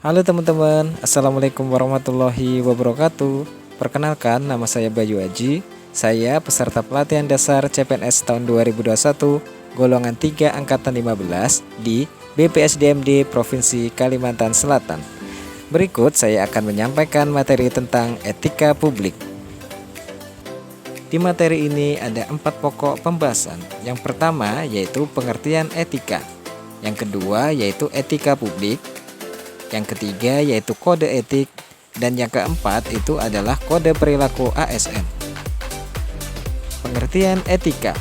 Halo teman-teman, Assalamualaikum warahmatullahi wabarakatuh. Perkenalkan, nama saya Bayu Aji. Saya peserta pelatihan dasar CPNS tahun 2021, golongan 3 angkatan 15 di BPSDMD Provinsi Kalimantan Selatan. Berikut saya akan menyampaikan materi tentang etika publik. Di materi ini ada 4 pokok pembahasan. Yang pertama yaitu pengertian etika. Yang kedua yaitu etika publik. Yang ketiga yaitu kode etik. Dan yang keempat itu adalah kode perilaku ASN. Pengertian etika.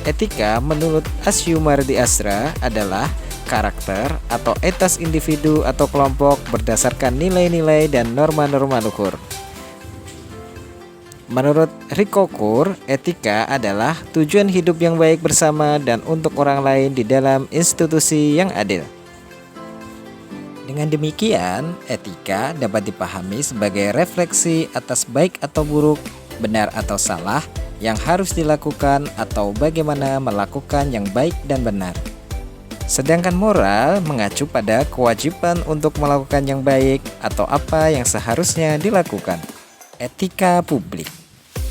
Etika menurut Asyumardi Asra adalah karakter atau etos individu atau kelompok berdasarkan nilai-nilai dan norma-norma luhur. Menurut Rico Kur, etika adalah tujuan hidup yang baik bersama dan untuk orang lain di dalam institusi yang adil. Dengan demikian, etika dapat dipahami sebagai refleksi atas baik atau buruk, benar atau salah yang harus dilakukan atau bagaimana melakukan yang baik dan benar. Sedangkan moral mengacu pada kewajiban untuk melakukan yang baik atau apa yang seharusnya dilakukan. Etika publik.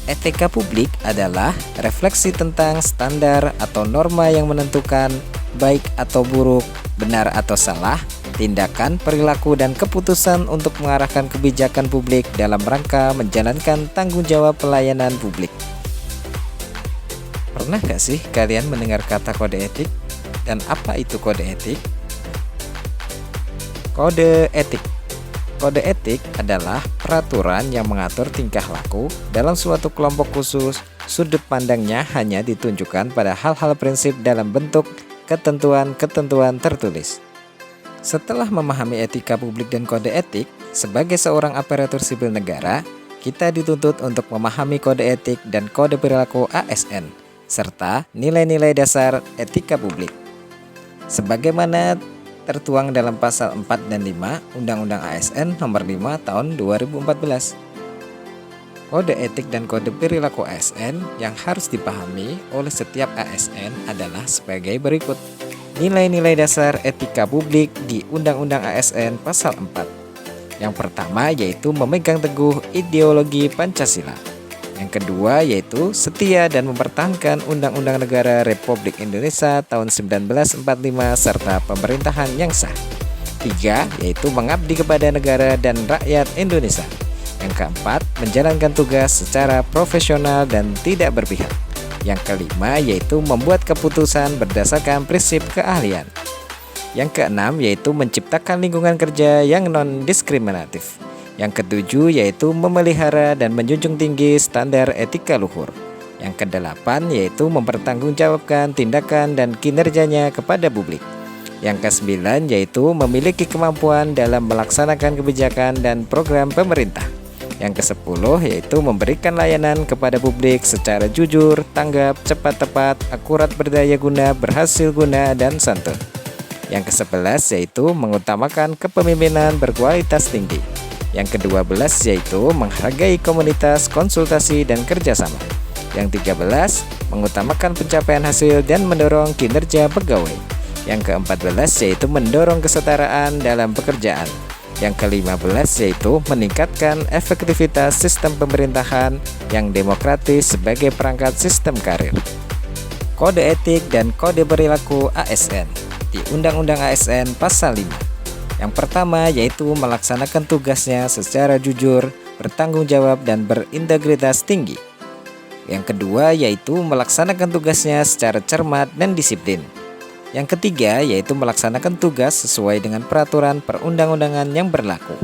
Etika publik adalah refleksi tentang standar atau norma yang menentukan baik atau buruk, benar atau salah, tindakan, perilaku, dan keputusan untuk mengarahkan kebijakan publik dalam rangka menjalankan tanggung jawab pelayanan publik. Pernah gak sih kalian mendengar kata kode etik? Dan apa itu kode etik? Kode etik. Kode etik adalah peraturan yang mengatur tingkah laku dalam suatu kelompok khusus. Sudut pandangnya hanya ditunjukkan pada hal-hal prinsip dalam bentuk ketentuan-ketentuan tertulis. Setelah memahami etika publik dan kode etik, sebagai seorang aparatur sipil negara, kita dituntut untuk memahami kode etik dan kode perilaku ASN, serta nilai-nilai dasar etika publik. Sebagaimana tertuang dalam pasal 4 dan 5 Undang-Undang ASN nomor 5 tahun 2014. Kode etik dan kode perilaku ASN yang harus dipahami oleh setiap ASN adalah sebagai berikut. Nilai-nilai dasar etika publik di Undang-Undang ASN pasal 4. Yang pertama yaitu memegang teguh ideologi Pancasila. Yang kedua yaitu setia dan mempertahankan Undang-Undang Negara Republik Indonesia tahun 1945 serta pemerintahan yang sah. 3 yaitu mengabdi kepada negara dan rakyat Indonesia. Yang keempat, menjalankan tugas secara profesional dan tidak berpihak. Yang kelima yaitu membuat keputusan berdasarkan prinsip keahlian. Yang keenam yaitu menciptakan lingkungan kerja yang non-diskriminatif. Yang ketujuh yaitu memelihara dan menjunjung tinggi standar etika luhur. Yang kedelapan yaitu mempertanggungjawabkan tindakan dan kinerjanya kepada publik. Yang kesembilan yaitu memiliki kemampuan dalam melaksanakan kebijakan dan program pemerintah. Yang kesepuluh yaitu memberikan layanan kepada publik secara jujur, tanggap, cepat tepat, akurat, berdaya guna, berhasil guna, dan santun. Yang kesebelas yaitu mengutamakan kepemimpinan berkualitas tinggi. Yang ke-12 yaitu menghargai komunitas, konsultasi, dan kerjasama. Yang 13 mengutamakan pencapaian hasil dan mendorong kinerja pegawai. Yang ke-14 yaitu mendorong kesetaraan dalam pekerjaan. Yang ke-15 yaitu meningkatkan efektivitas sistem pemerintahan yang demokratis sebagai perangkat sistem karir. Kode etik dan kode perilaku ASN di Undang-Undang ASN pasal 5. Yang pertama yaitu melaksanakan tugasnya secara jujur, bertanggung jawab, dan berintegritas tinggi. Yang kedua yaitu melaksanakan tugasnya secara cermat dan disiplin. Yang ketiga yaitu melaksanakan tugas sesuai dengan peraturan perundang-undangan yang berlaku.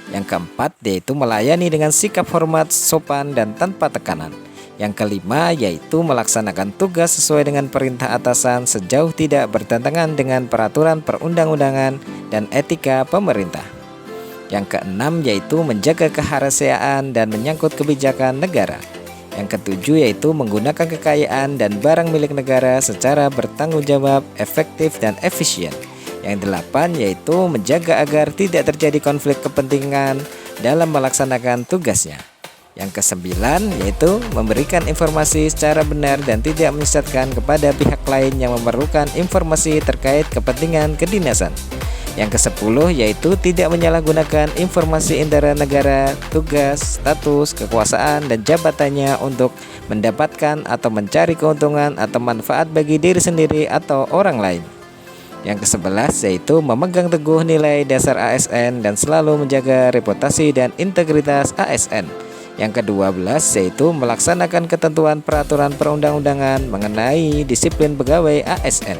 Yang keempat yaitu melayani dengan sikap hormat, sopan, dan tanpa tekanan. Yang kelima yaitu melaksanakan tugas sesuai dengan perintah atasan sejauh tidak bertentangan dengan peraturan perundang-undangan dan etika pemerintah. Yang keenam yaitu menjaga kerahasiaan dan menyangkut kebijakan negara. Yang ketujuh yaitu menggunakan kekayaan dan barang milik negara secara bertanggung jawab, efektif, dan efisien. Yang delapan yaitu menjaga agar tidak terjadi konflik kepentingan dalam melaksanakan tugasnya. Yang kesembilan yaitu memberikan informasi secara benar dan tidak menyesatkan kepada pihak lain yang memerlukan informasi terkait kepentingan kedinasan. Yang ke-10 yaitu tidak menyalahgunakan informasi intera negara, tugas, status, kekuasaan, dan jabatannya untuk mendapatkan atau mencari keuntungan atau manfaat bagi diri sendiri atau orang lain. Yang ke-11 yaitu memegang teguh nilai dasar ASN dan selalu menjaga reputasi dan integritas ASN. Yang ke-12 yaitu melaksanakan ketentuan peraturan perundang-undangan mengenai disiplin pegawai ASN.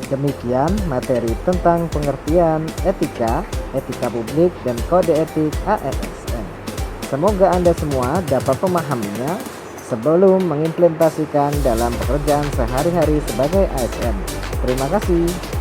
Demikian materi tentang pengertian etika, etika publik, dan kode etik ASN. Semoga Anda semua dapat memahaminya sebelum mengimplementasikan dalam pekerjaan sehari-hari sebagai ASN. Terima kasih.